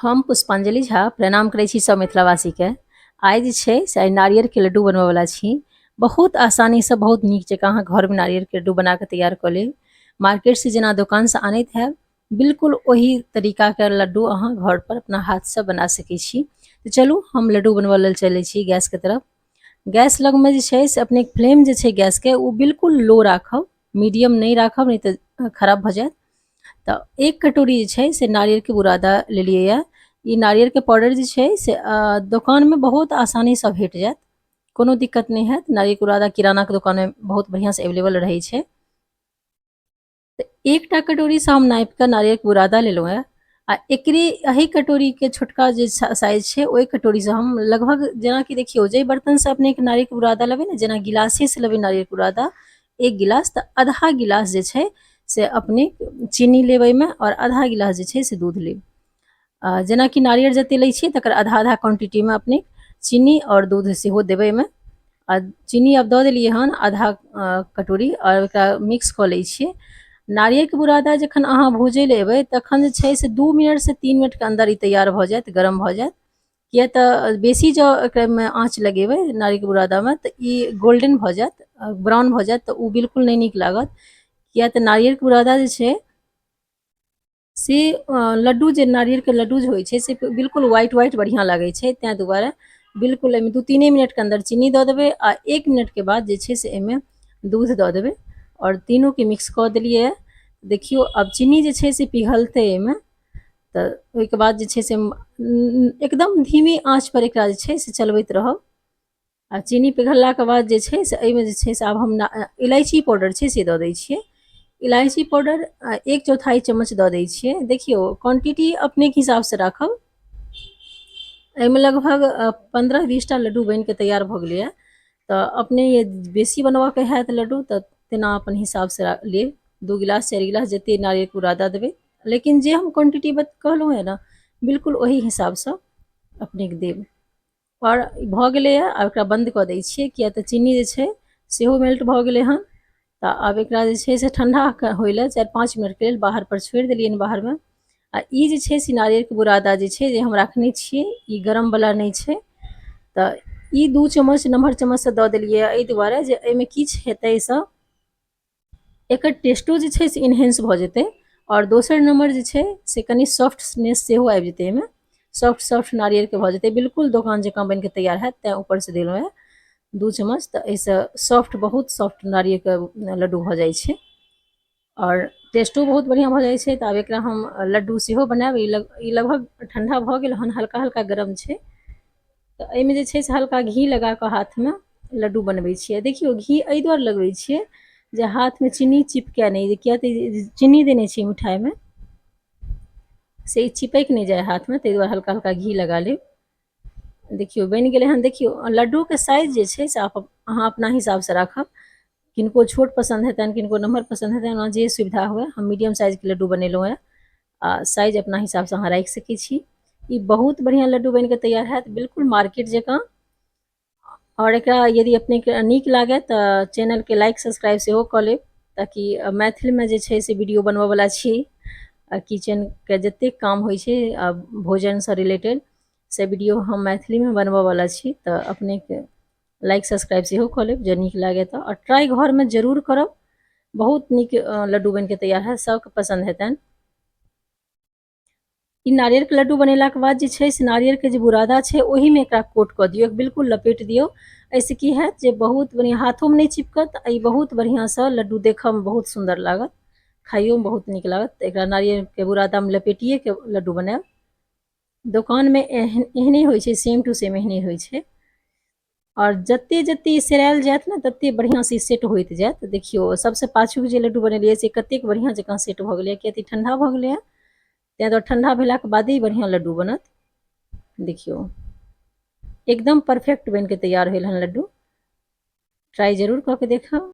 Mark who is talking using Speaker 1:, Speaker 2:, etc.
Speaker 1: हम पुष्पांजलि झा प्रणाम करै छी सब मिथिलावासी के। आइ जे छै से आइ नारियर के लड्डू बनबय वाला छी। बहुत आसानी से बहुत नीक जकाँ अहाँ घर में नारियर के लड्डू बना के तैयार कर लेब। मार्केट से जेना दुकान से आनैत हैब बिल्कुल वही तरीका के लड्डू अहाँ घर पर अपना हाथ से बना सकै छी। तो चलू हम लड्डू बनबय लेल चलै छी गैस के तरफ। गैस लग में जे छै से अपने फ्लेम जे छै गैस के वो बिल्कुल लो राखब, मीडियम नहीं राखब नहीं तो खराब भ जायत। तो एक कटोरी जे छै से नारियर के बुरादा लेलियै यऽ। ई नारियर के पाउडर जे छै से दुकान में बहुत आसानी से भेट जायत, कोनो दिक्कत नहीं हैत। नारियर के बुरादा किराना के दुकान में बहुत बढ़िया से अवेलेबल रहै छै। तो एकटा कटोरी से हम नापि के नारियर के बुरादा लेलहुँ है। आ एकरे यही कटोरी के छोटका जे साइज छै ओहि कटोरी से हम लगभग जेना कि देखियो जे बर्तन से अपने नारियर के बुरादा लेबै ने, जेना गिलासे से लेबै नारियर के बुरादा एक गिलास, तो आधा गिलास जे छै से अपने चीनी लेबै में और आधा गिलास जे छै से दूध लेब। जेना कि नारियर जते लै छियै तकर आधा आधा क्वांटिटी में अपने चीनी और दूध सेहो देबै में। आ चीनी अब दऽ देलियै हन आधा कटोरी और ओकरा मिक्स कऽ लै छियै। नारियर के बुरादा जखन अहाँ भूजै ले एबै तखन जे छै से 2 मिनट से 3 मिनट के अंदर ई तैयार भऽ जायत, गरम भऽ जायत। किया तऽ बेसी जो एकरा में आँच लगेबै नारियर के बुरादा में तऽ ई गोल्डन भऽ जायत, ब्राउन भऽ जायत, तऽ उ बिल्कुल नहीं नीक लागत। किया तऽ नारियर के बुरादा जे छै से लड्डू जे नारियर के लड्डू जे होइ छै से बिल्कुल व्हाइट व्हाइट बढ़िया लागै छै। तैं दुआरे बिल्कुल एहिमे 2-3 मिनट के अंदर चीनी दऽ देबै आ 1 मिनट के बाद जे छै से एहिमे दूध दऽ देबै और तीनों के मिक्स कऽ देलियै। देखियो अब चीनी जे छै से पिघलतै एहिमे, तऽ ओहिके बाद जे छै से एकदम धीमी आँच पर एकरा जे छै से चलबैत रहब। आ चीनी पिघललाके बाद जे छै से एहिमे जे छै से आब हम इलायची पाउडर छै से दऽ दै छियै। इलायची पाउडर 1/4 चम्मच दऽ दै छियै। देखियो क्वांटिटी अपने के हिसाब से राखब। एहिमे लगभग 15-20 टा लड्डू बनि के तैयार भऽ गेलै। तऽ अपने ये बेसी बनबऽ के हैत लड्डू तऽ तेना अपन हिसाब से लेब, 2 गिलास 4 गिलास जते नारियर के बुरादा देबै। लेकिन जे हम क्वांटिटी कहलहुँ है ना बिल्कुल वही हिसाब से अपने के देब। और भऽ गेलै है, आब एकरा बंद कऽ दै छियै। किया तऽ चीनी जे छै सेहो मेल्ट भऽ गेलै हन। तऽ आब एकरा जे छै से ठंडा होइ लए 4-5 मिनट के लेल बाहर पर छोड़ि देलियै बाहर में। आ ई जे छै से नारियर के बुरादा जे छै जे हम रखने छियै ई गरम वाला नहीं छै। तऽ ई 2 चम्मच नमहर चम्मच से दऽ देलियै एहि दुआरे जे एहिमे किछु हेतै से एकर टेस्टो जे छै से इनहेंस भऽ जेतै। और दोसर नंबर जे छै से कनी सॉफ्टनेस सेहो आबि जेतै एहिमे, सॉफ्ट नारियर के भऽ जेतै, बिल्कुल दोकान जकाँ बनि के तैयार हैत। तैं ऊपर से देलहुँ है 2 चम्मच, तऽ एहिसँ सॉफ्ट बहुत सॉफ्ट नारियर के लड्डू भऽ जाइ छै और टेस्टो बहुत बढ़िया भऽ जाइ छै। तऽ आब एकरा हम लड्डू सेहो बनायब। ई लगभग ठंडा भऽ गेल हन, हल्का हल्का गरम छै। तऽ एहिमे जे छै से हल्का घी लगा कऽ हाथ में लड्डू बनबै छियै। देखियो घी एहि दुआरे लगबै छियै जे हाथ में चीनी चिपकै नहीं, किया तऽ चीनी देने छियै मिठाई में से ई चिपक नहीं जाए हाथ में, ताहि दुआरे हल्का हल्का घी लगा लेब। देखियो बनि गेलै हन। देखियो लड्डू के साइज जे छै से अहाँ अपना हिसाब से राखब। किनको छोट पसंद हेतनि, किनको नम्हर पसंद हेतनि, ओना जे सुविधा हुए। हम मीडियम साइज के लड्डू बनेलहुँ है आ साइज अपना हिसाब से अहाँ राखि सकै छी। ई बहुत बढ़िया लड्डू बन के तैयार हैत, बिल्कुल मार्केट जकाँ। और एकरा यदि अपने के नीक लागे तऽ चैनल के लाइक सब्सक्राइब सेहो कऽ लेब, ताकि मैथिल में जे छै से वीडियो बनबऽ वाला छी। किचन के जतेक काम होइ छै भोजन से रिलेटेड से वीडियो हम मैथिली में बनबऽ वाला छी। तऽ अपने के लाइक सब्सक्राइब सेहो कऽ लेब जँ नीक लागे तऽ, और ट्राई घर में जरूर करब। बहुत नीक लड्डू बन के तैयार है, सबके पसंद हेतनि। ई नारियर के लड्डू बनेला के बाद जे छै से नारियर के जे बुरादा छै ओही में एकरा कोट कऽ दियौ, बिल्कुल लपेट दियौ। एहिसँ की हैत जे बहुत बढ़िया हाथों में नहीं चिपकत। ई बहुत बढ़िया से लड्डू देखऽ में बहुत सुंदर लागत, खाइयो में बहुत नीक लागत। तऽ एकरा नारियर के बुरादा में लपेटिए के लड्डू बनायब। दुकान में एहने होइ छै, सेम टू सेम एहने होइ छै। और जते जते सेरायल जायत ने तते बढ़िया से सेट होइत जायत। देखियो सबसे पाछू जे लड्डू बनेलियै से कतेक बढ़िया जकाँ सेट भऽ गेलै, किया तऽ ठंडा भऽ गेलै है। तैं दुआरे ठंडा भेलाके बादे ही बढ़िया लड्डू बनत। देखियो एकदम परफेक्ट बन के तैयार भेल हन लड्डू। ट्राई जरूर कऽ के देखब।